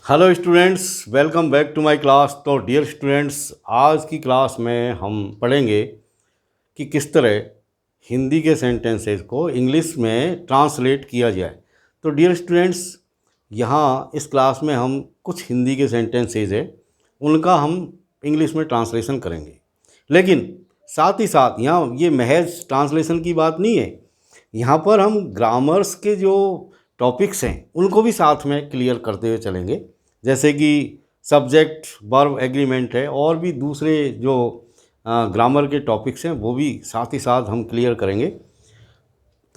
Hello students, welcome back to my class. तो dear students, आज की क्लास में हम पढ़ेंगे कि किस तरह हिंदी के सेंटेंसेस को इंग्लिश में ट्रांसलेट किया जाए। तो डियर स्टूडेंट्स, यहाँ इस क्लास में हम कुछ हिंदी के सेंटेंसेस है उनका हम इंग्लिश में ट्रांसलेशन करेंगे, लेकिन साथ ही साथ यहाँ ये महज ट्रांसलेशन की बात नहीं है। यहाँ पर हम ग्रामर्स के जो टॉपिक्स हैं उनको भी साथ में क्लियर करते हुए चलेंगे, जैसे कि सब्जेक्ट वर्ब एग्रीमेंट है और भी दूसरे जो ग्रामर के टॉपिक्स हैं वो भी साथ ही साथ हम क्लियर करेंगे।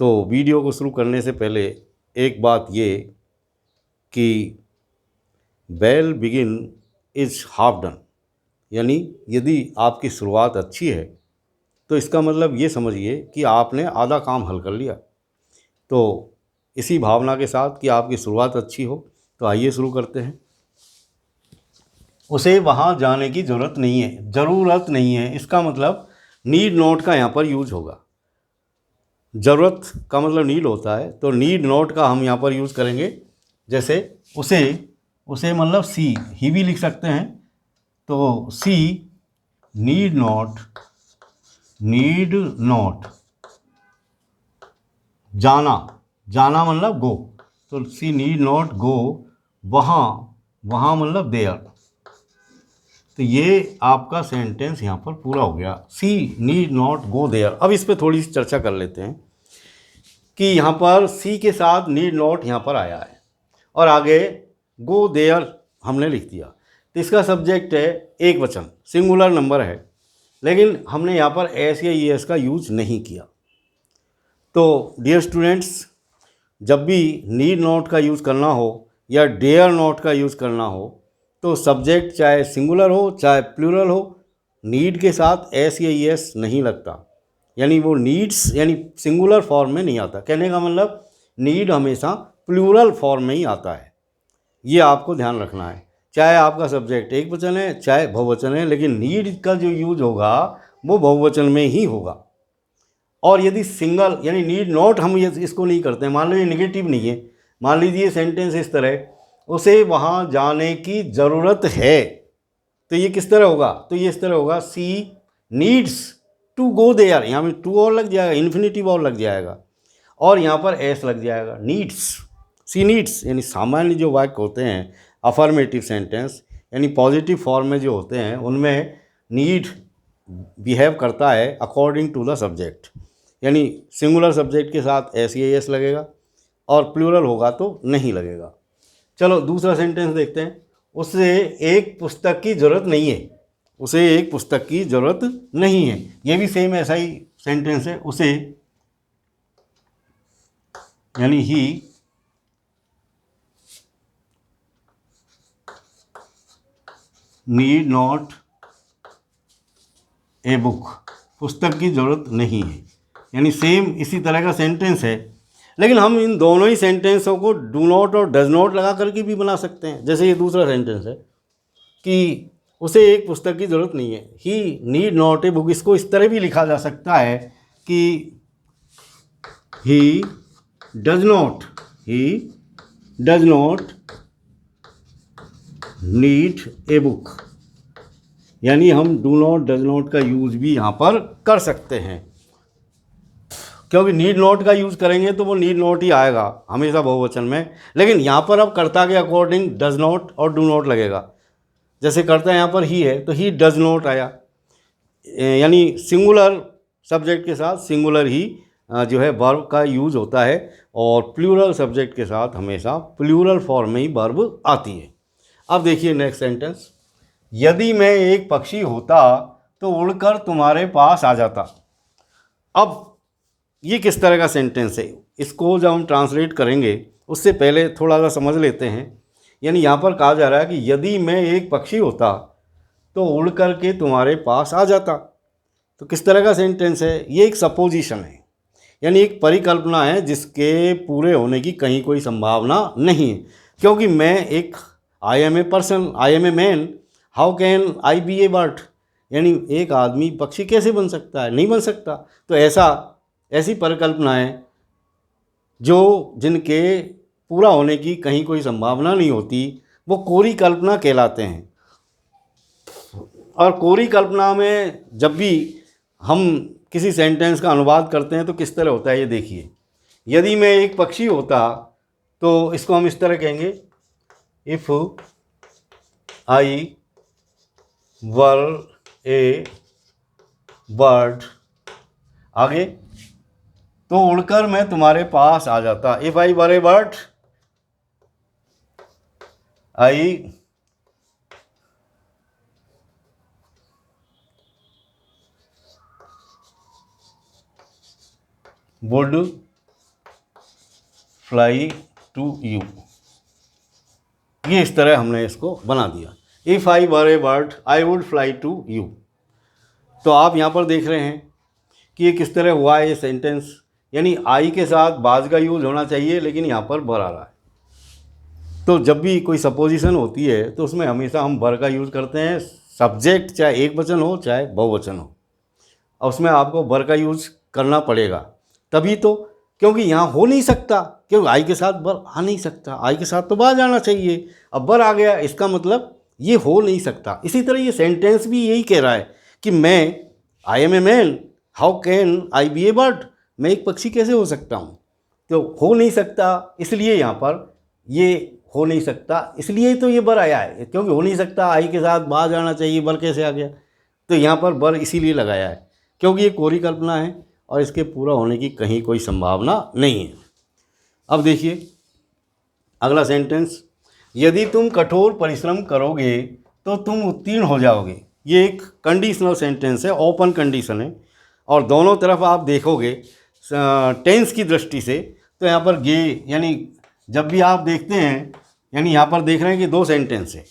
तो वीडियो को शुरू करने से पहले एक बात ये कि well begin is half done, यानी यदि आपकी शुरुआत अच्छी है तो इसका मतलब ये समझिए कि आपने आधा काम हल कर लिया। तो इसी भावना के साथ कि आपकी शुरुआत अच्छी हो, तो आइए शुरू करते हैं। उसे वहाँ जाने की ज़रूरत नहीं है, ज़रूरत नहीं है, इसका मतलब नीड नॉट का यहाँ पर यूज होगा। ज़रूरत का मतलब नीड होता है, तो नीड नॉट का हम यहाँ पर यूज़ करेंगे। जैसे उसे उसे मतलब सी ही भी लिख सकते हैं, तो सी नीड नॉट जाना, जाना मतलब गो, तो सी नीड नॉट गो वहाँ, वहाँ मतलब देयर। तो ये आपका सेंटेंस यहाँ पर पूरा हो गया, सी नीड नॉट गो देयर। अब इस पर थोड़ी सी चर्चा कर लेते हैं कि यहाँ पर सी के साथ नीड नॉट यहाँ पर आया है और आगे गो देयर हमने लिख दिया, तो इसका सब्जेक्ट है एक वचन, सिंगुलर नंबर है, लेकिन हमने यहाँ पर एस या ई एस का यूज नहीं किया। तो डियर स्टूडेंट्स, जब भी नीड नॉट का यूज़ करना हो या डेयर नॉट का यूज़ करना हो, तो सब्जेक्ट चाहे सिंगुलर हो चाहे प्लूरल हो, नीड के साथ एस या ई एस नहीं लगता, यानी वो नीड्स यानी सिंगुलर फॉर्म में नहीं आता। कहने का मतलब नीड हमेशा प्लूरल फॉर्म में ही आता है, ये आपको ध्यान रखना है। चाहे आपका सब्जेक्ट एक वचन है चाहे बहुवचन है, लेकिन नीड का जो यूज होगा वो बहुवचन में ही होगा। और यदि सिंगल यानी नीड नॉट हम ये इसको नहीं करते हैं, मान लीजिए नेगेटिव नहीं है, मान लीजिए सेंटेंस इस तरह, उसे वहाँ जाने की ज़रूरत है, तो ये किस तरह होगा? तो ये इस तरह होगा, सी नीड्स टू गो देयर, यहाँ में टू और लग जाएगा, इन्फिनिटिव और लग जाएगा, और यहाँ पर एस लग जाएगा, नीड्स, सी नीड्स। यानी सामान्य जो वाक्य होते हैं अफर्मेटिव सेंटेंस यानी पॉजिटिव फॉर्म में जो होते हैं उनमें नीड बिहेव करता है अकॉर्डिंग टू द सब्जेक्ट, यानी सिंगुलर सब्जेक्ट के साथ एस या एस लगेगा और प्लूरल होगा तो नहीं लगेगा। चलो दूसरा सेंटेंस देखते हैं, उसे एक पुस्तक की ज़रूरत नहीं है, उसे एक पुस्तक की ज़रूरत नहीं है, ये भी सेम ऐसा ही सेंटेंस है। उसे यानी ही नीड नॉट ए बुक, पुस्तक की ज़रूरत नहीं है, यानी सेम इसी तरह का सेंटेंस है। लेकिन हम इन दोनों ही सेंटेंसों को डू नॉट और डज नॉट लगा करके भी बना सकते हैं। जैसे ये दूसरा सेंटेंस है कि उसे एक पुस्तक की ज़रूरत नहीं है, ही नीड नॉट ए बुक, इसको इस तरह भी लिखा जा सकता है कि he does not need a book, यानी हम डू नॉट डज नॉट का यूज़ भी यहाँ पर कर सकते हैं, क्योंकि नीड नॉट का यूज़ करेंगे तो वो नीड नॉट ही आएगा हमेशा बहुवचन में। लेकिन यहाँ पर अब कर्ता के अकॉर्डिंग डज नॉट और डू नॉट लगेगा। जैसे कर्ता यहाँ पर ही है तो ही डज नॉट आया, यानी सिंगुलर सब्जेक्ट के साथ सिंगुलर ही जो है वर्ब का यूज़ होता है, और प्लूरल सब्जेक्ट के साथ हमेशा प्लूरल फॉर्म में ही वर्ब आती है। अब देखिए नेक्स्ट सेंटेंस, यदि मैं एक पक्षी होता तो उड़कर तुम्हारे पास आ जाता। अब ये किस तरह का सेंटेंस है, इसको जब हम ट्रांसलेट करेंगे उससे पहले थोड़ा सा समझ लेते हैं। यानी यहाँ पर कहा जा रहा है कि यदि मैं एक पक्षी होता तो उड़ कर के तुम्हारे पास आ जाता। तो किस तरह का सेंटेंस है? ये एक सपोजिशन है, यानी एक परिकल्पना है जिसके पूरे होने की कहीं कोई संभावना नहीं है। क्योंकि मैं एक I am a person, I am a man, how can I be a bird, यानी एक आदमी पक्षी कैसे बन सकता है? नहीं बन सकता। तो ऐसी परिकल्पनाएं जो जिनके पूरा होने की कहीं कोई संभावना नहीं होती, वो कोरी कल्पना कहलाते हैं। और कोरी कल्पना में जब भी हम किसी सेंटेंस का अनुवाद करते हैं तो किस तरह होता है ये देखिए। यदि मैं एक पक्षी होता तो इसको हम इस तरह कहेंगे, if I were a bird. आगे, तो उड़कर मैं तुम्हारे पास आ जाता। If I were a bird, I would fly to you. ये इस तरह हमने इसको बना दिया। If I were a bird I would fly to you. तो आप यहाँ पर देख रहे हैं कि ये किस तरह हुआ है ये सेंटेंस, यानी आई के साथ बाज का यूज़ होना चाहिए लेकिन यहाँ पर वर आ रहा है। तो जब भी कोई सपोजिशन होती है तो उसमें हमेशा हम वर का यूज़ करते हैं, सब्जेक्ट चाहे एक वचन हो चाहे बहुवचन हो, और उसमें आपको वर का यूज़ करना पड़ेगा तभी तो, क्योंकि यहाँ हो नहीं सकता, क्योंकि आई के साथ वर आ नहीं सकता, आई के साथ तो बाज आना चाहिए। अब वर आ गया, इसका मतलब ये हो नहीं सकता। इसी तरह ये सेंटेंस भी यही कह रहा है कि मैं, I am a man, how can I be a bird, मैं एक पक्षी कैसे हो सकता हूँ। तो हो नहीं सकता, इसलिए यहाँ पर ये हो नहीं सकता, इसलिए तो ये वर आया है, क्योंकि हो नहीं सकता आई के साथ बाज आना चाहिए, वर कैसे आ गया। तो यहाँ पर वर इसीलिए लगाया है क्योंकि ये कोरी कल्पना है और इसके पूरा होने की कहीं कोई संभावना नहीं है। अब देखिए अगला सेंटेंस, यदि तुम कठोर परिश्रम करोगे तो तुम उत्तीर्ण हो जाओगे। ये एक कंडीशनल सेंटेंस है, ओपन कंडीशन है, और दोनों तरफ आप देखोगे टेंस की दृष्टि से तो यहाँ पर गे, यानी जब भी आप देखते हैं, यानी यहाँ पर देख रहे हैं कि दो सेंटेंस है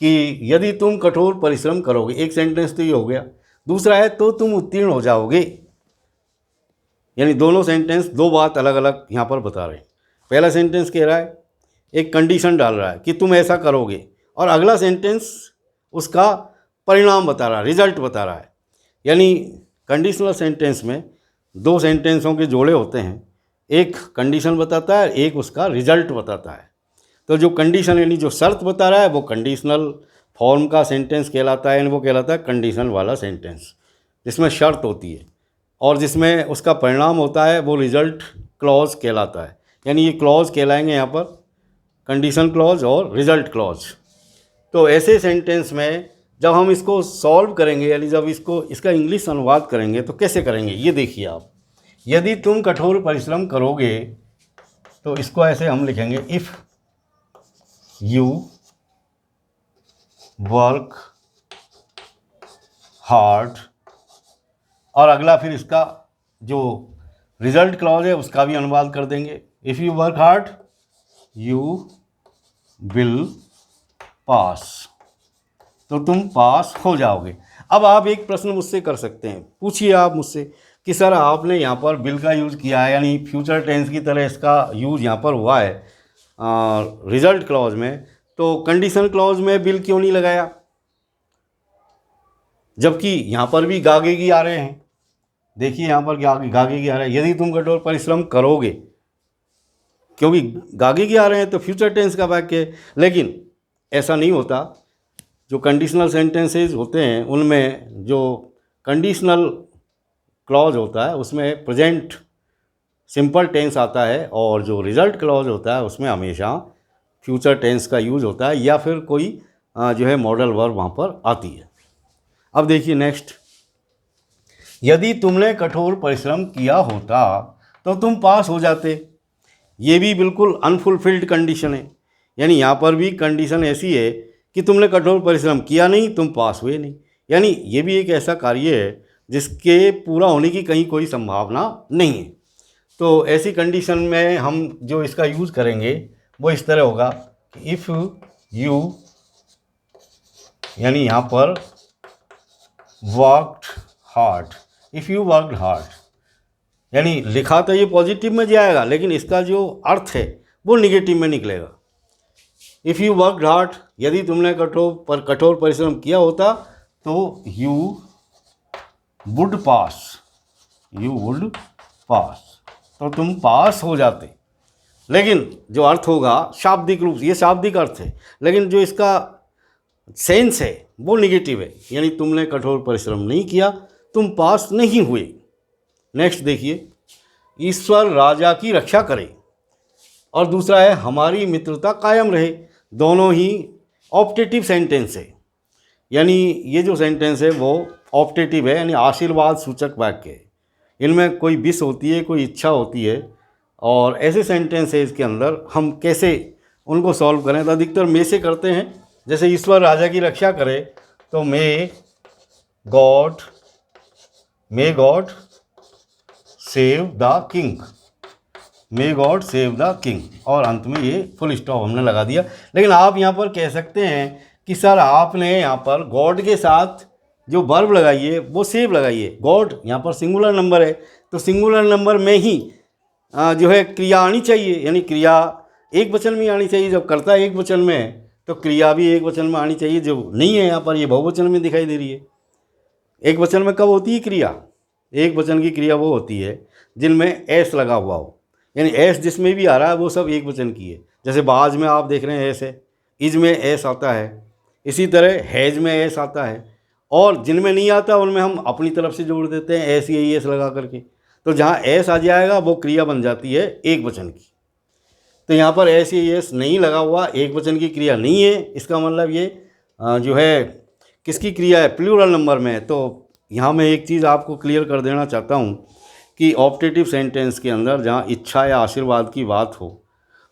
कि यदि तुम कठोर परिश्रम करोगे, एक सेंटेंस तो ये हो गया, दूसरा है तो तुम उत्तीर्ण हो जाओगे, यानी दोनों सेंटेंस दो बात अलग अलग यहाँ पर बता रहे हैं। पहला सेंटेंस कह रहा है, एक कंडीशन डाल रहा है कि तुम ऐसा करोगे, और अगला सेंटेंस उसका परिणाम बता रहा है, रिजल्ट बता रहा है। यानी कंडीशनल सेंटेंस में दो सेंटेंसों के जोड़े होते हैं, एक कंडीशन बताता है, एक उसका रिजल्ट बताता है। तो जो कंडीशन यानी जो शर्त बता रहा है वो कंडीशनल फॉर्म का सेंटेंस कहलाता है, यानी वो कहलाता है कंडीशन वाला सेंटेंस, जिसमें शर्त होती है, और जिसमें उसका परिणाम होता है वो रिजल्ट क्लॉज कहलाता है। यानी ये क्लॉज कहलाएंगे यहाँ पर कंडीशन क्लॉज और रिजल्ट क्लॉज। तो ऐसे सेंटेंस में जब हम इसको सॉल्व करेंगे, यानी जब इसका इंग्लिश अनुवाद करेंगे तो कैसे करेंगे ये देखिए आप। यदि तुम कठोर परिश्रम करोगे तो इसको ऐसे हम लिखेंगे, इफ़ यू वर्क हार्ड, और अगला फिर इसका जो रिजल्ट क्लॉज है उसका भी अनुवाद कर देंगे, if you work hard you will pass, तो तुम पास हो जाओगे। अब आप एक प्रश्न मुझसे कर सकते हैं, पूछिए आप मुझसे कि सर आपने यहाँ पर विल का यूज़ किया है, यानी फ्यूचर टेंस की तरह इसका यूज़ यहाँ पर हुआ है रिजल्ट क्लॉज में, तो कंडीशन क्लॉज में विल क्यों नहीं लगाया, जबकि यहाँ पर भी गागेगी आ रहे हैं। देखिए यहाँ पर गागेगी आ रहा है, यदि तुम कठोर परिश्रम करोगे, क्योंकि गागेगी आ रहे हैं तो फ्यूचर टेंस का वाक्य है। लेकिन ऐसा नहीं होता, जो कंडीशनल सेंटेंसेस होते हैं उनमें जो कंडीशनल क्लॉज होता है उसमें प्रेजेंट सिंपल टेंस आता है, और जो रिजल्ट क्लॉज होता है उसमें हमेशा फ्यूचर टेंस का यूज़ होता है, या फिर कोई जो है मॉडल वर्ब वहाँ पर आती है। अब देखिए नेक्स्ट, यदि तुमने कठोर परिश्रम किया होता तो तुम पास हो जाते। ये भी बिल्कुल अनफुलफिल्ड कंडीशन है, यानी यहाँ पर भी कंडीशन ऐसी है कि तुमने कठोर परिश्रम किया नहीं, तुम पास हुए नहीं, यानी ये भी एक ऐसा कार्य है जिसके पूरा होने की कहीं कोई संभावना नहीं है। तो ऐसी कंडीशन में हम जो इसका यूज़ करेंगे वो इस तरह होगा कि इफ़ यू, यानी यहाँ पर worked hard, if you worked hard, यानी लिखा तो ये पॉजिटिव में जाएगा लेकिन इसका जो अर्थ है वो निगेटिव में निकलेगा। इफ़ यू वर्कड हार्ड, यदि तुमने कठोर परिश्रम किया होता तो you would pass, you would पास, तो तुम पास हो जाते। लेकिन जो अर्थ होगा शाब्दिक रूप से, ये शाब्दिक अर्थ है, लेकिन जो इसका सेंस है वो निगेटिव है, यानी तुमने कठोर परिश्रम नहीं किया, तुम पास नहीं हुए। नेक्स्ट देखिए, ईश्वर राजा की रक्षा करे, और दूसरा है हमारी मित्रता कायम रहे। दोनों ही ऑप्टेटिव सेंटेंस है, यानी ये जो सेंटेंस है वो ऑप्टेटिव है, यानी आशीर्वाद सूचक वाक्य है। इनमें कोई विश होती है, कोई इच्छा होती है, और ऐसे सेंटेंस है इसके अंदर। हम कैसे उनको सॉल्व करें, तो अधिकतर मे से करते हैं। जैसे ईश्वर राजा की रक्षा करे तो may God save the king, may God save the king, और अंत में ये फुल स्टॉप हमने लगा दिया। लेकिन आप यहाँ पर कह सकते हैं कि सर आपने यहाँ पर गॉड के साथ जो वर्ब लगाई है वो सेव लगाई है। गॉड यहाँ पर सिंगुलर नंबर है, तो सिंगुलर नंबर में ही जो है क्रिया आनी चाहिए, यानी क्रिया एक वचन में आनी चाहिए। जब कर्ता एक वचन में है तो क्रिया भी एक वचन में आनी चाहिए, जो नहीं है यहाँ पर, ये बहुवचन में दिखाई दे रही है। एक वचन में कब होती है क्रिया? एक वचन की क्रिया वो होती है जिनमें एस लगा हुआ हो, यानी एस जिसमें भी आ रहा है वो सब एक वचन की है। जैसे बाज में आप देख रहे हैं एस है, इज में एस आता है, इसी तरह हैज में एस आता है, और जिनमें नहीं आता उनमें हम अपनी तरफ से जोड़ देते हैं एस या एस लगा करके। तो जहाँ एस आ जाएगा वो क्रिया बन जाती है एक वचन की। तो यहाँ पर एस या एस नहीं लगा हुआ, एक वचन की क्रिया नहीं है, इसका मतलब ये जो है किसकी क्रिया है? प्लूरल नंबर में। तो यहाँ मैं एक चीज़ आपको क्लियर कर देना चाहता हूँ कि ऑप्टेटिव सेंटेंस के अंदर जहाँ इच्छा या आशीर्वाद की बात हो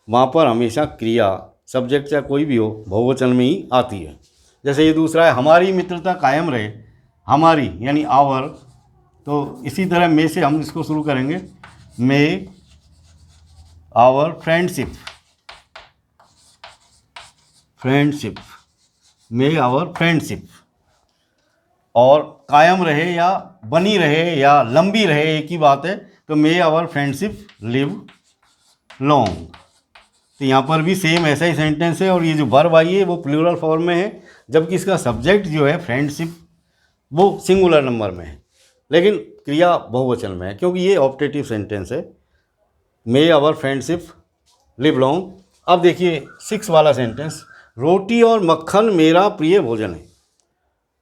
वहाँ पर हमेशा क्रिया सब्जेक्ट या कोई भी हो बहुवचन में ही आती है। जैसे ये दूसरा है हमारी मित्रता कायम रहे, हमारी यानी आवर, तो इसी तरह मे से हम इसको शुरू करेंगे, may our friendship, may our friendship, और कायम रहे या बनी रहे या लंबी रहे एक ही बात है, तो मे आवर फ्रेंडशिप लिव लॉन्ग। तो यहाँ पर भी सेम ऐसा ही सेंटेंस है, और ये जो वर्ब आई है वो प्लूरल फॉर्म में है, जबकि इसका सब्जेक्ट जो है फ्रेंडशिप वो सिंगुलर नंबर में है, लेकिन क्रिया बहुवचन में है, क्योंकि ये ऑप्टेटिव सेंटेंस है। मे आवर फ्रेंडशिप लिव लॉन्ग। अब देखिए 6 वाला सेंटेंस, रोटी और मक्खन मेरा प्रिय भोजन है।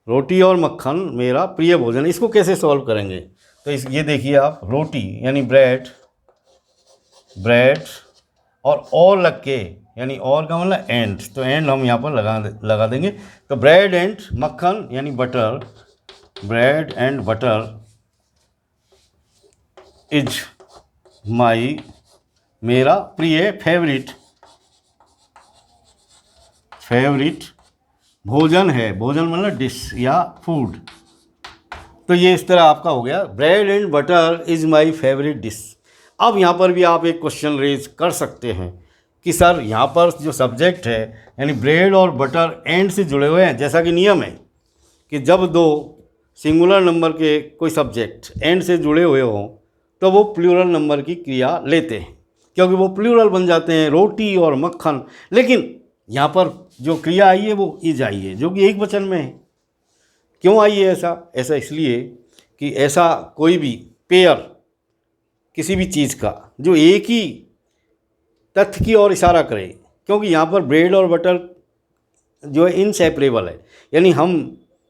रोटी और मक्खन मेरा प्रिय भोजन है, इसको कैसे सॉल्व करेंगे? तो ये देखिए आप, रोटी यानी ब्रेड और लग के, यानी और का मतलब एंड, तो एंड हम यहाँ पर लगा देंगे। तो ब्रेड एंड मक्खन यानी butter, bread and butter is my, मेरा प्रिय फेवरेट भोजन है। भोजन मतलब डिश या फूड। तो ये इस तरह आपका हो गया, bread and butter is my favourite dish. अब यहाँ पर भी आप एक क्वेश्चन रेज कर सकते हैं कि सर यहाँ पर जो सब्जेक्ट है यानी ब्रेड और बटर एंड से जुड़े हुए हैं, जैसा कि नियम है कि जब दो सिंगुलर नंबर के कोई सब्जेक्ट एंड से जुड़े हुए हों तो वो प्लूरल नंबर की क्रिया लेते हैं, क्योंकि वो प्लूरल बन जाते हैं, रोटी और मक्खन। लेकिन यहाँ पर जो क्रिया आई है वो इज आई है, जो कि एक वचन में है। क्यों आई है ऐसा इसलिए कि ऐसा कोई भी पेयर किसी भी चीज़ का जो एक ही तथ्य की ओर इशारा करे, क्योंकि यहाँ पर ब्रेड और बटर जो है इनसेपरेबल है, यानी हम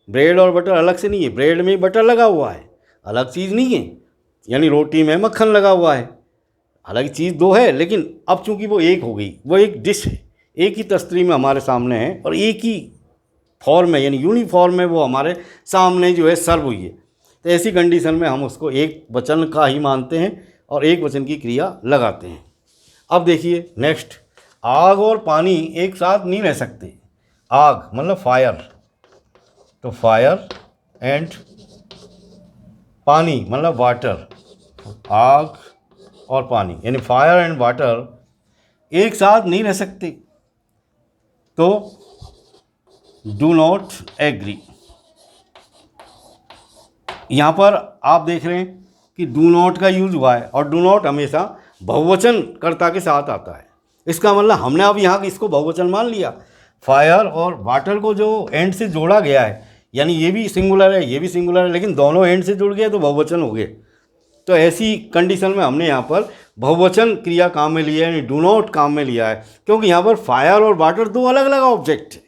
ब्रेड और बटर अलग से नहीं है, ब्रेड में बटर लगा हुआ है, अलग चीज़ नहीं है, यानी रोटी में मक्खन लगा हुआ है, अलग चीज़ दो है, लेकिन अब चूंकि वो एक हो गई, वो एक डिश है, एक ही तस्तरी में हमारे सामने है और एक ही फॉर्म में यानी यूनिफॉर्म में वो हमारे सामने जो है सर्व हुई है। तो ऐसी कंडीशन में हम उसको एक वचन का ही मानते हैं और एक वचन की क्रिया लगाते हैं। अब देखिए नेक्स्ट, आग और पानी एक साथ नहीं रह सकते। आग मतलब फायर, तो फायर एंड पानी मतलब वाटर, आग और पानी यानी फायर एंड वाटर एक साथ नहीं रह सकते, तो डू नॉट एग्री। यहाँ पर आप देख रहे हैं कि डू नॉट का यूज हुआ है और डू नॉट हमेशा बहुवचन कर्ता के साथ आता है। इसका मतलब हमने अब यहाँ इसको बहुवचन मान लिया। फायर और वाटर को जो एंड से जोड़ा गया है, यानी ये भी सिंगुलर है ये भी सिंगुलर है, लेकिन दोनों एंड से जुड़ गए तो बहुवचन हो गए। तो ऐसी कंडीशन में हमने यहाँ पर बहुवचन क्रिया काम में लिया है, यानी डू नॉट काम में लिया है, क्योंकि यहाँ पर फायर और वाटर दो अलग अलग ऑब्जेक्ट है।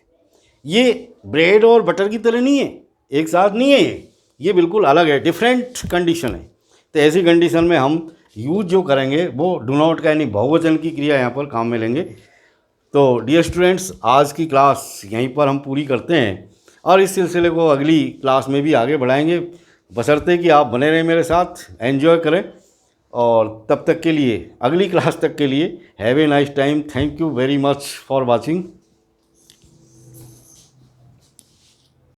ये ब्रेड और बटर की तरह नहीं है, एक साथ नहीं है, ये बिल्कुल अलग है, डिफरेंट कंडीशन है। तो ऐसी कंडीशन में हम यूज जो करेंगे वो डू नॉट का यानी बहुवचन की क्रिया यहाँ पर काम में लेंगे। तो डियर स्टूडेंट्स, आज की क्लास यहीं पर हम पूरी करते हैं और इस सिलसिले को अगली क्लास में भी आगे बढ़ाएंगे, बशर्ते कि आप बने रहें मेरे साथ, एंजॉय करें। और तब तक के लिए, अगली क्लास तक के लिए, have a nice time. Thank you very much for watching.